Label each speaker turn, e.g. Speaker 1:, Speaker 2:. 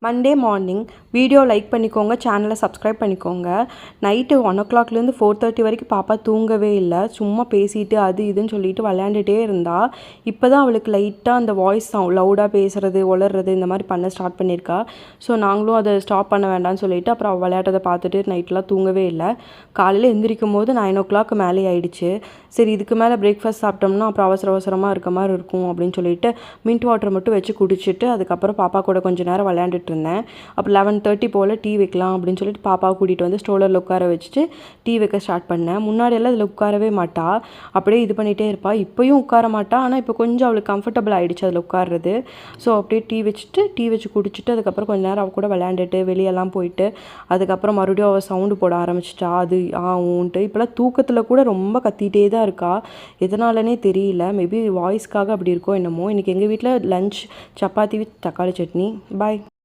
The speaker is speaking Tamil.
Speaker 1: மண்டே மார்னிங் வீடியோ லைக் பண்ணிக்கோங்க, சேனலை சப்ஸ்கிரைப் பண்ணிக்கோங்க. நைட்டு 1 o'clockலேருந்து 4:30 வரைக்கும் பாப்பா தூங்கவே இல்லை. சும்மா பேசிட்டு அது இதுன்னு சொல்லிட்டு விளையாண்டுட்டே இருந்தா. இப்போ தான் அவளுக்கு லைட்டாக அந்த வாய்ஸ் லவுடாக பேசுகிறது, உளறது இந்த மாதிரி பண்ண ஸ்டார்ட் பண்ணியிருக்கா. ஸோ நாங்களும் அதை ஸ்டாப் பண்ண வேண்டாம்னு சொல்லிட்டு அப்புறம் விளையாட்டதை பார்த்துட்டு நைட்லாம் தூங்கவே இல்லை. காலையில் எந்திரிக்கும் போது 9 o'clock மேலே ஆயிடுச்சு. சரி, இதுக்கு மேலே பிரேக்ஃபாஸ்ட் சாப்பிட்டோம்னா அப்புறம் அவசரமாக இருக்க மாதிரி இருக்கும் அப்படின்னு சொல்லிட்டு மின்ட் வாட்டர் மட்டும் வச்சு குடிச்சிட்டு அதுக்கப்புறம் பாப்பா கூட கொஞ்சம் நேரம் விளையாண்டுட்டு இருந்தேன். அப்புறம் 11:30 போல் டீ வைக்கலாம் அப்படின்னு சொல்லிட்டு பாப்பாவை கூட்டிகிட்டு வந்து ஸ்டோலரில் உட்கார வச்சுட்டு டீ வைக்க ஸ்டார்ட் பண்ணேன். முன்னாடியெல்லாம் இதில் உட்காரவே மாட்டா, அப்படியே இது பண்ணிகிட்டே இருப்பாள். இப்போயும் உட்கார மாட்டா, ஆனால் இப்போ கொஞ்சம் அவளுக்கு கம்ஃபர்டபுள் ஆகிடுச்சு அதில் உட்கார்றது. ஸோ அப்படியே டீ வச்சு குடிச்சிட்டு அதுக்கப்புறம் கொஞ்சம் நேரம் அவள் கூட விளையாண்டுட்டு வெளியெல்லாம் போயிட்டு அதுக்கப்புறம் மறுபடியும் அவள் சவுண்டு போட ஆரம்பிச்சிட்டா. அது ஊன்ட்டு இப்போலாம் தூக்கத்தில் கூட ரொம்ப கத்திகிட்டே தான் இருக்கா. எதனாலனே தெரியல. மேபி வாய்ஸ்க்காக அப்படி இருக்கோ என்னமோ. இன்றைக்கி எங்கள் வீட்டில் லஞ்ச் சப்பாத்தி வித் தக்காளி சட்னி. பாய்.